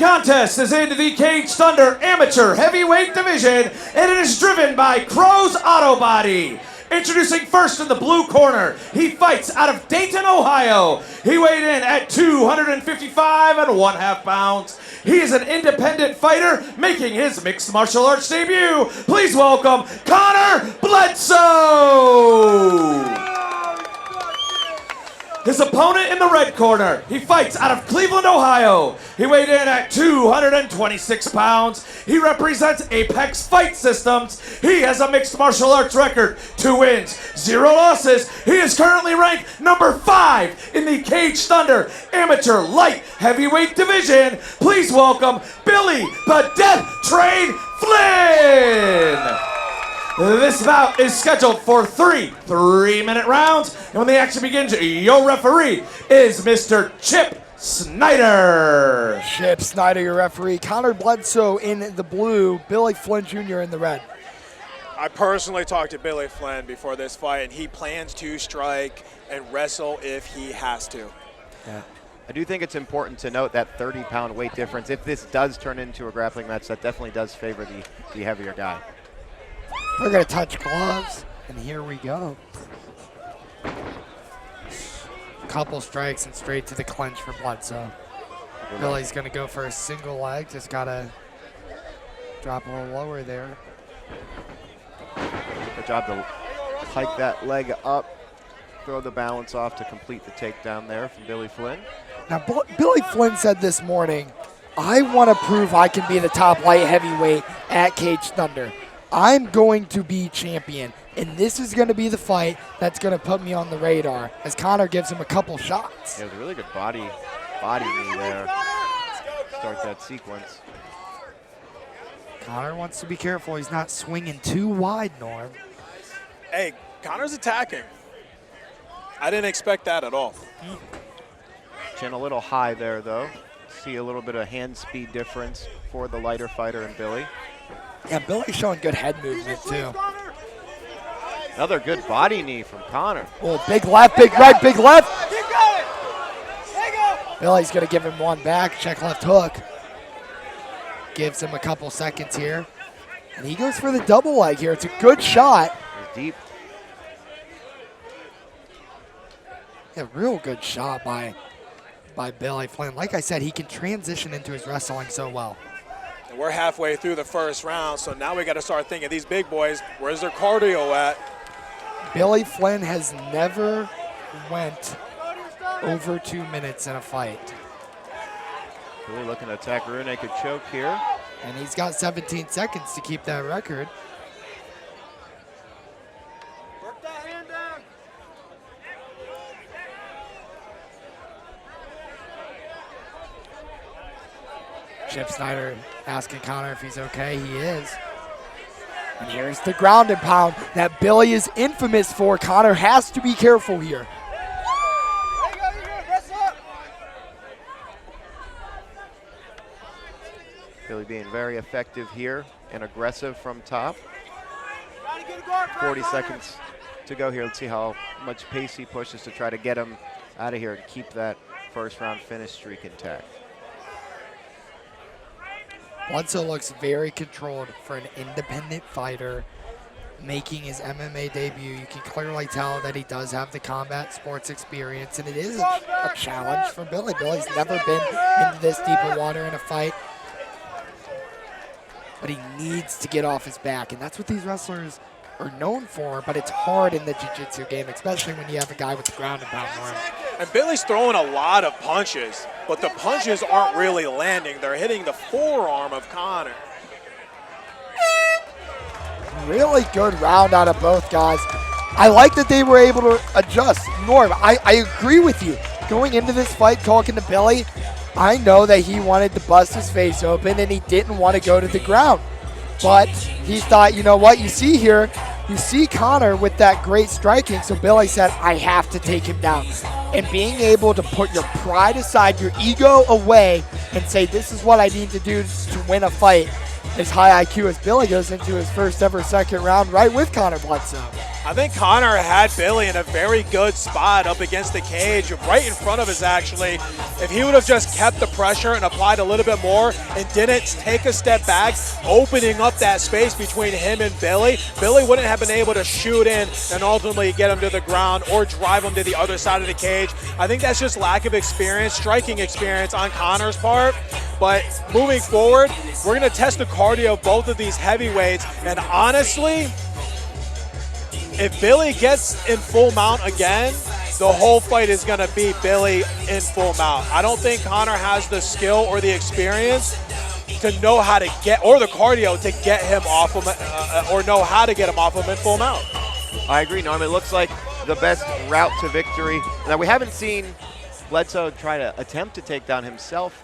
contest is in the Caged Thunder Amateur Heavyweight Division, and it is driven by Crow's Auto Body. Introducing first in the blue corner, he fights out of Dayton, Ohio. He weighed in at 255 1/2 pounds. He is an independent fighter making his mixed martial arts debut. Please welcome Connor Bledsoe. His opponent in the red corner, he fights out of Cleveland, Ohio. He weighed in at 226 pounds. He represents Apex Fight Systems. He has a mixed martial arts record, 2 wins, 0 losses. He is currently ranked number 5 in the Caged Thunder Amateur Light Heavyweight Division. Please welcome Billy the Deathtrain Flynn. This bout is scheduled for 3 3-minute rounds, and when the action begins, your referee is Mr. Chip Snyder. Chip Snyder, your referee. Connor Bledsoe in the blue, Billy Flynn Jr. in the red. I personally talked to Billy Flynn before this fight, and he plans to strike and wrestle if he has to. Yeah. I do think it's important to note that 30-pound weight difference. If this does turn into a grappling match, that definitely does favor the heavier guy. We're going to touch gloves, and here we go. Couple strikes and straight to the clinch for Bledsoe. Billy's going to go for a single leg. Just got to drop a little lower there. Good job to hike that leg up, throw the balance off to complete the takedown there from Billy Flynn. Now, Billy Flynn said this morning, I want to prove I can be the top light heavyweight at Caged Thunder. I'm going to be champion, and this is going to be the fight that's going to put me on the radar as Connor gives him a couple shots. Yeah, it was a really good body knee there. Start that sequence. Connor wants to be careful. He's not swinging too wide, Norm. Hey, Connor's attacking. I didn't expect that at all. Chin a little high there, though. See a little bit of hand speed difference for the lighter fighter in Billy. Yeah, Billy's showing good head movement, too. Another good body knee from Connor. Oh, big left, big right, big left. Keep going. Billy's going to give him one back. Check left hook. Gives him a couple seconds here. And he goes for the double leg here. It's a good shot. It's deep. Yeah, real good shot by Billy Flynn. Like I said, he can transition into his wrestling so well. And we're halfway through the first round, so now we got to start thinking, these big boys, where's their cardio at? Billy Flynn has never went over 2 minutes in a fight. Really looking to attack rear naked choke here. And he's got 17 seconds to keep that record. Work that hand down. Chip Snyder asking Connor if he's okay. He is. And here's the ground and pound that Billy is infamous for. Connor has to be careful here. Billy being very effective here and aggressive from top. 40 seconds to go here. Let's see how much pace he pushes to try to get him out of here and keep that first round finish streak intact. Bledsoe looks very controlled for an independent fighter making his MMA debut. You can clearly tell that he does have the combat sports experience, and it is a challenge for Billy. Billy's never been into this deep of water in a fight, but he needs to get off his back, and that's what these wrestlers are known for, but it's hard in the jiu-jitsu game, especially when you have a guy with the ground and pound on him. And Billy's throwing a lot of punches, but the punches aren't really landing. They're hitting the forearm of Connor. Really good round out of both guys. I like that they were able to adjust. Norm, I agree with you. Going into this fight, talking to Billy, I know that he wanted to bust his face open and he didn't want to go to the ground. But he thought, you know what, you see here, you see Connor with that great striking, so Billy said, I have to take him down. And being able to put your pride aside, your ego away, and say, this is what I need to do to win a fight, as high IQ as Billy goes into his first ever second round right with Connor Bledsoe. I think Connor had Billy in a very good spot up against the cage, right in front of us actually. If he would have just kept the pressure and applied a little bit more and didn't take a step back, opening up that space between him and Billy, Billy wouldn't have been able to shoot in and ultimately get him to the ground or drive him to the other side of the cage. I think that's just lack of experience, striking experience on Connor's part. But moving forward, we're going to test the cardio of both of these heavyweights, and honestly, if Billy gets in full mount again, the whole fight is going to be Billy in full mount. I don't think Connor has the skill or the experience to know how to get, or the cardio to get him off him, or know how to get him off him in full mount. I agree, Norm. It looks like the best route to victory. Now, we haven't seen Bledsoe try to attempt to take down himself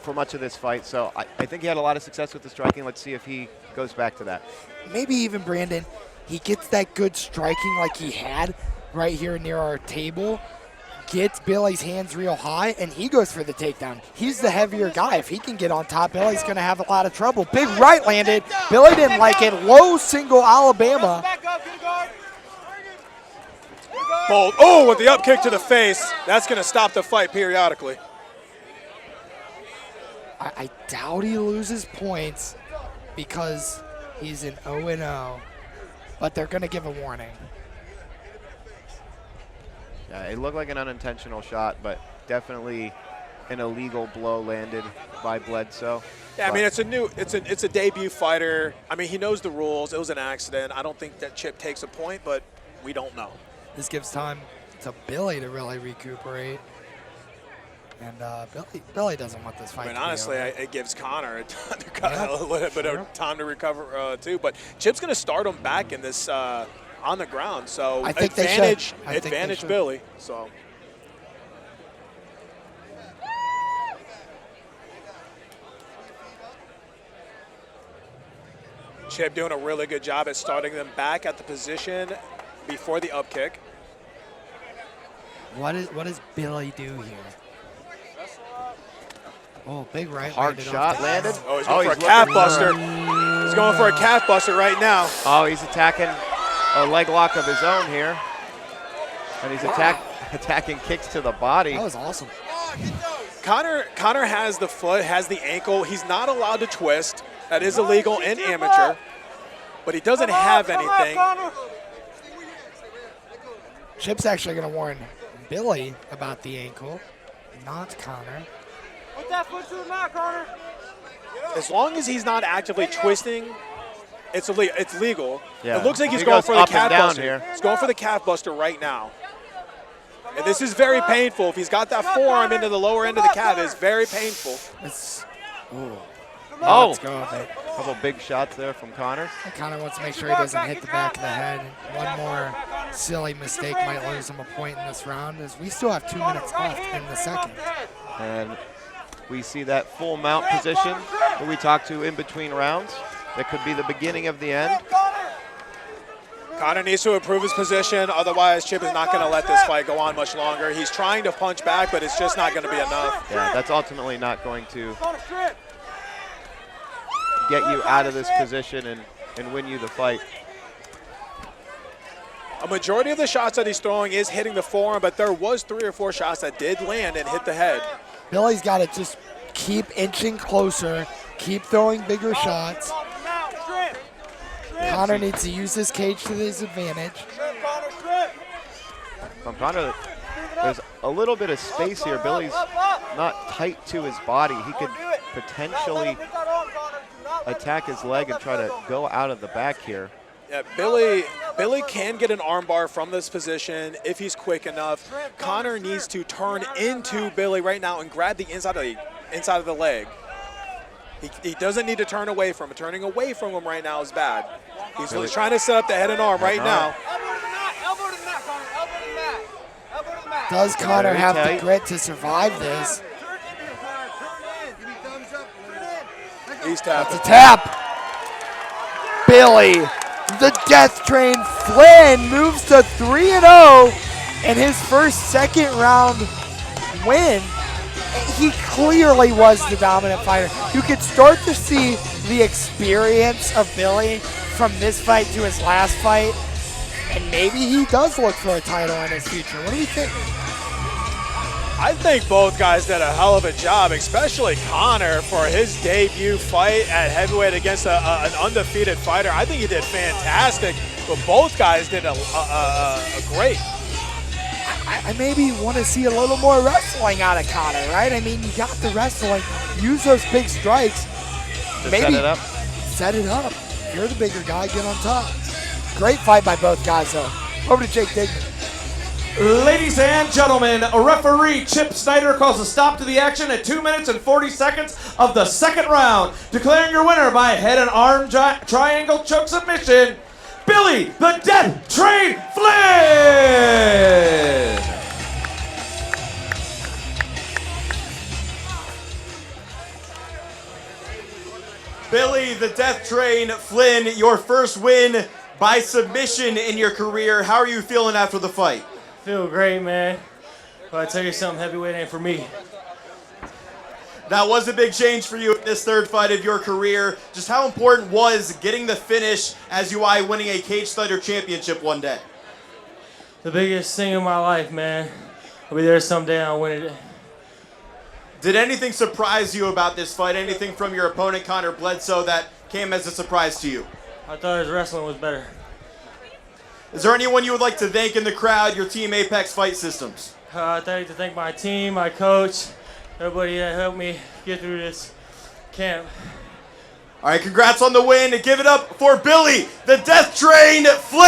for much of this fight, so I think he had a lot of success with the striking. Let's see if he goes back to that. Maybe even Brandon, he gets that good striking like he had right here near our table, gets Billy's hands real high, and he goes for the takedown. He's the heavier guy. If he can get on top, Billy's going to have a lot of trouble. Big right landed. Billy didn't like it. Low single Alabama. Bold. Oh, with the up kick to the face. That's going to stop the fight periodically. I doubt he loses points because he's an 0-0, but they're going to give a warning. Yeah, it looked like an unintentional shot, but definitely an illegal blow landed by Bledsoe. Yeah, I mean, it's a debut fighter. I mean, he knows the rules. It was an accident. I don't think that Chip takes a point, but we don't know. This gives time to Billy to really recuperate. And Billy doesn't want this fight. I mean, to be honestly, over. it gives Connor a little bit of time to recover too. But Chip's going to start him back in this on the ground. So I think advantage Billy. So. Chip doing a really good job at starting them back at the position before the up kick. What does Billy do here? Oh, big right. Hard shot landed. Oh, he's going for a calf buster. He's going for a calf buster right now. Oh, he's attacking a leg lock of his own here. And he's attacking kicks to the body. That was awesome. Connor has the foot, has the ankle. He's not allowed to twist. That is illegal in amateur. But he doesn't have anything. Chip's actually going to warn Billy about the ankle, not Connor. Put that foot to the mat, Connor. As long as he's not actively twisting, it's legal. Yeah. It looks like he's He going goes for the up and calf down buster. here. He's going for the calf buster right now. And this is very painful. If he's got that forearm into the lower end of the calf, it's very painful. Let's go. A couple big shots there from Connor. Connor wants to make sure he doesn't hit the back of the head. One more silly mistake might lose him a point in this round, as we still have 2 minutes left in the second. And we see that full mount position that we talked to in between rounds. That could be the beginning of the end. Connor needs to improve his position, otherwise Chip is not going to let this fight go on much longer. He's trying to punch back, but it's just not going to be enough. Yeah, that's ultimately not going to get you out of this position and win you the fight. A majority of the shots that he's throwing is hitting the forearm, but there was 3 or 4 shots that did land and hit the head. Billy's got to just keep inching closer, keep throwing bigger shots. Connor needs to use this cage to his advantage. From Connor, there's a little bit of space here. Billy's not tight to his body. He could potentially attack his leg and try to go out of the back here. Yeah, Billy can get an armbar from this position if he's quick enough. Connor needs to turn into Billy right now and grab the inside of the leg. He doesn't need to turn away from him. Turning away from him right now is bad. He's trying to set up the head and arm right now. Elbow to the mat, Connor. Elbow to the mat. Elbow to the mat. Does Connor have the grit to survive this? He's That's tapping. a tap. Billy, the Deathtrain Flynn, moves to 3-0 in his first second round win. He clearly was the dominant fighter. You could start to see the experience of Billy from this fight to his last fight, and maybe he does look for a title in his future. What do we think? I think both guys did a hell of a job, especially Connor for his debut fight at heavyweight against an undefeated fighter. I think he did fantastic, but both guys did a great. I maybe want to see a little more wrestling out of Connor, right? I mean, you got the wrestling. Use those big strikes. Maybe set it up. Set it up. You're the bigger guy. Get on top. Great fight by both guys, though. Over to Jake Dignan. Ladies and gentlemen, referee Chip Snyder calls a stop to the action at 2 minutes and 40 seconds of the second round, declaring your winner by head and arm triangle choke submission, Billy the Death Train Flynn! Billy the Death Train Flynn, your first win by submission in your career. How are you feeling after the fight? Feel great, man. But I tell you something, heavyweight ain't for me. That was a big change for you in this third fight of your career. Just how important was getting the finish as you eye winning a Cage Fighter Championship one day? The biggest thing in my life, man. I'll be there someday and I'll win it. Did anything surprise you about this fight? Anything from your opponent, Connor Bledsoe, that came as a surprise to you? I thought his wrestling was better. Is there anyone you would like to thank in the crowd, your team Apex Fight Systems? I'd like to thank my team, my coach, everybody that helped me get through this camp. All right, congrats on the win. Give it up for Billy, the Death Train Flynn.